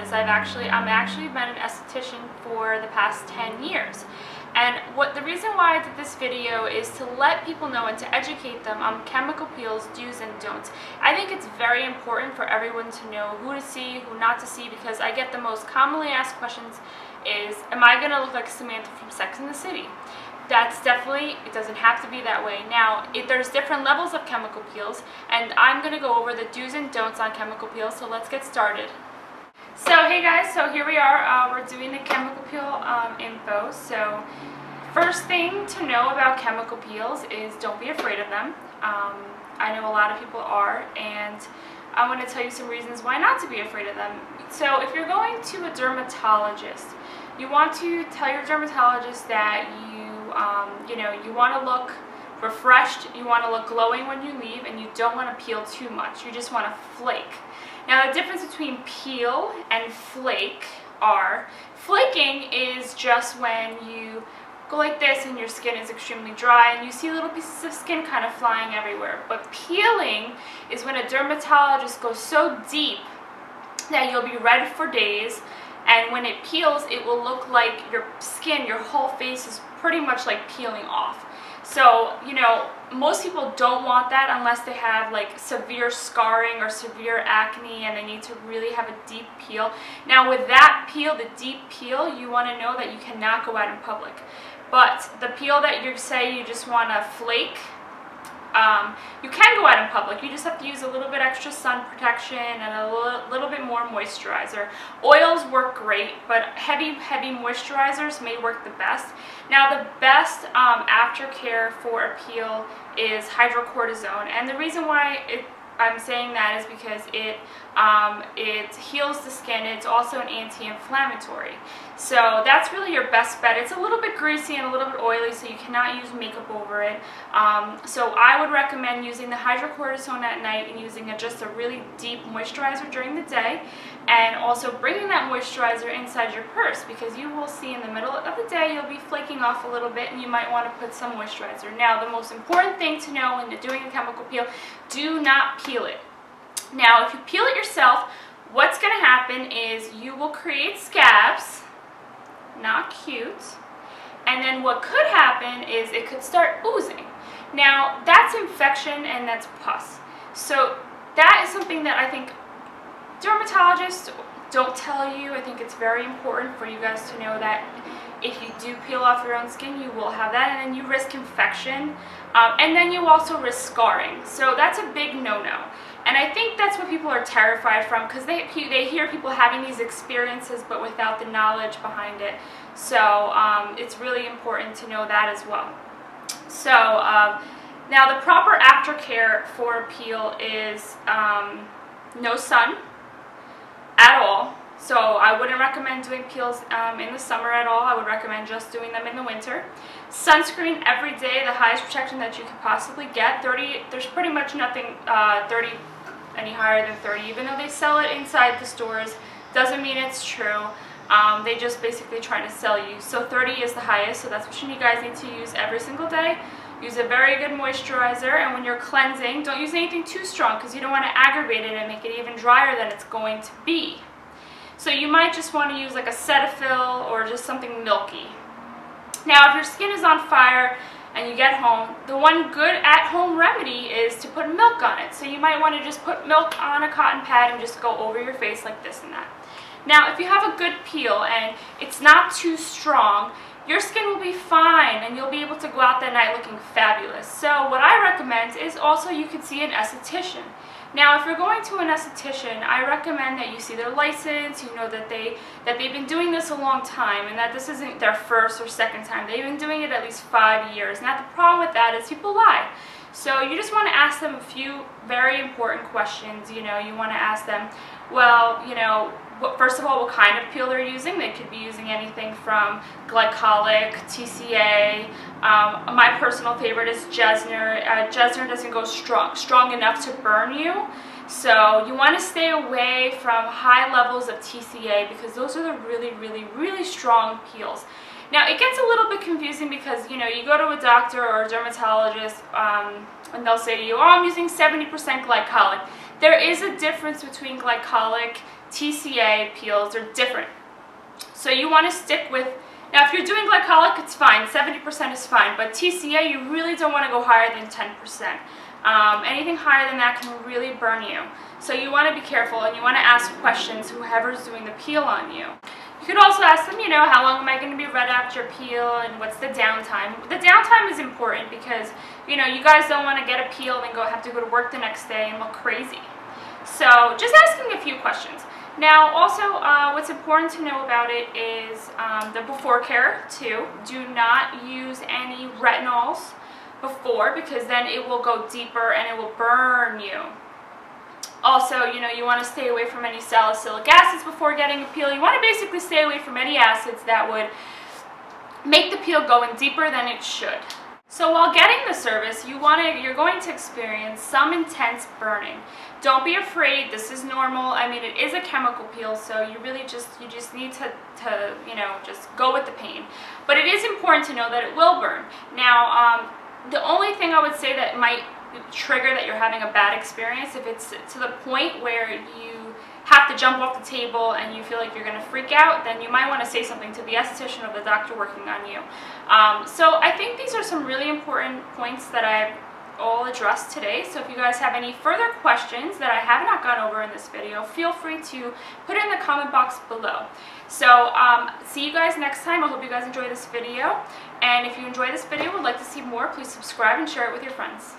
is I'm actually been an esthetician for the past 10 years. And the reason why I did this video is to let people know and to educate them on chemical peels, do's and don'ts. I think it's very important for everyone to know who to see, who not to see, because I get the most commonly asked questions is, am I going to look like Samantha from Sex and the City? That's definitely, it doesn't have to be that way. Now, there's different levels of chemical peels, and I'm going to go over the do's and don'ts on chemical peels, so let's get started. So hey guys, so here we are, we're doing the chemical peel info. So first thing to know about chemical peels is don't be afraid of them. I know a lot of people are, and I'm going to tell you some reasons why not to be afraid of them. So if you're going to a dermatologist, you want to tell your dermatologist that you want to look refreshed, you want to look glowing when you leave, and you don't want to peel too much. You just want to flake. Now the difference between peel and flake are, flaking is just when you go like this and your skin is extremely dry and you see little pieces of skin kind of flying everywhere. But peeling is when a dermatologist goes so deep that you'll be red for days, and when it peels it will look like your skin, your whole face is pretty much like peeling off. So, most people don't want that unless they have like severe scarring or severe acne and they need to really have a deep peel. Now with that peel, the deep peel, you want to know that you cannot go out in public. But the peel that you say you just want to flake, you can go out in public. You just have to use a little bit extra sun protection and a little bit more moisturizer. Oils work great, but heavy moisturizers may work the best. Now the best aftercare for a peel is hydrocortisone, and the reason why I'm saying that is because it heals the skin. It's also an anti-inflammatory. So that's really your best bet. It's a little bit greasy and a little bit oily, so you cannot use makeup over it. So I would recommend using the hydrocortisone at night and using just a really deep moisturizer during the day, and also bringing that moisturizer inside your purse, because you will see in the middle of the day you'll be flaking off a little bit and you might want to put some moisturizer. Now the most important thing to know when you're doing a chemical peel, do not peel it. Now if you peel it yourself, what's going to happen is you will create scabs. Not cute. And then what could happen is it could start oozing. Now that's infection and that's pus. So that is something that I think dermatologists don't tell you. I think it's very important for you guys to know that if you do peel off your own skin, you will have that, and then you risk infection, and then you also risk scarring. So that's a big no-no. And I think that's what people are terrified from, because they hear people having these experiences but without the knowledge behind it. So it's really important to know that as well. So now the proper aftercare for a peel is no sun at all. So I wouldn't recommend doing peels in the summer at all. I would recommend just doing them in the winter. Sunscreen every day, the highest protection that you could possibly get. 30, there's pretty much nothing 30 any higher than 30, even though they sell it inside the stores. Doesn't mean it's true. They just basically try to sell you. So 30 is the highest, so that's what you guys need to use every single day. Use a very good moisturizer, and when you're cleansing, don't use anything too strong because you don't want to aggravate it and make it even drier than it's going to be. So you might just want to use like a Cetaphil or just something milky. Now if your skin is on fire and you get home, the one good at-home remedy is to put milk on it. So you might want to just put milk on a cotton pad and just go over your face like this and that. Now if you have a good peel and it's not too strong, your skin will be fine and you'll be able to go out that night looking fabulous. So what I recommend is also you could see an esthetician. Now if you're going to an esthetician, I recommend that you see their license, you know that they've been doing this a long time and that this isn't their first or second time. They've been doing it at least 5 years. Now the problem with that is people lie. So you just want to ask them a few very important questions. You want to ask them, well, first of all, what kind of peel they're using. They could be using anything from glycolic, TCA. My personal favorite is Jesner. Jesner doesn't go strong enough to burn you. So you want to stay away from high levels of TCA because those are the really, really, really strong peels. Now it gets a little bit confusing because you go to a doctor or a dermatologist and they'll say to you, oh, I'm using 70% glycolic. There is a difference between glycolic TCA peels are different. So you want to stick with, now if you're doing glycolic, it's fine, 70% is fine, but TCA, you really don't want to go higher than 10%. Anything higher than that can really burn you. So you want to be careful, and you want to ask questions whoever's doing the peel on you. You could also ask them, how long am I going to be red after peel, and what's the downtime? The downtime is important because, you guys don't want to get a peel and then have to go to work the next day and look crazy. So just asking a few questions. Now, also, what's important to know about it is the before care, too. Do not use any retinols before, because then it will go deeper and it will burn you. Also, you want to stay away from any salicylic acids before getting a peel. You want to basically stay away from any acids that would make the peel go in deeper than it should. So while getting the service, you're going to experience some intense burning. Don't be afraid. This is normal. I mean, it is a chemical peel, so you just need to just go with the pain. But it is important to know that it will burn. Now, the only thing I would say that might trigger that you're having a bad experience, if it's to the point where you have to jump off the table and you feel like you're going to freak out, then you might want to say something to the esthetician or the doctor working on you. So I think these are some really important points that I've all addressed today. So if you guys have any further questions that I have not gone over in this video, feel free to put it in the comment box below. So see you guys next time. I hope you guys enjoy this video. And if you enjoy this video and would like to see more, please subscribe and share it with your friends.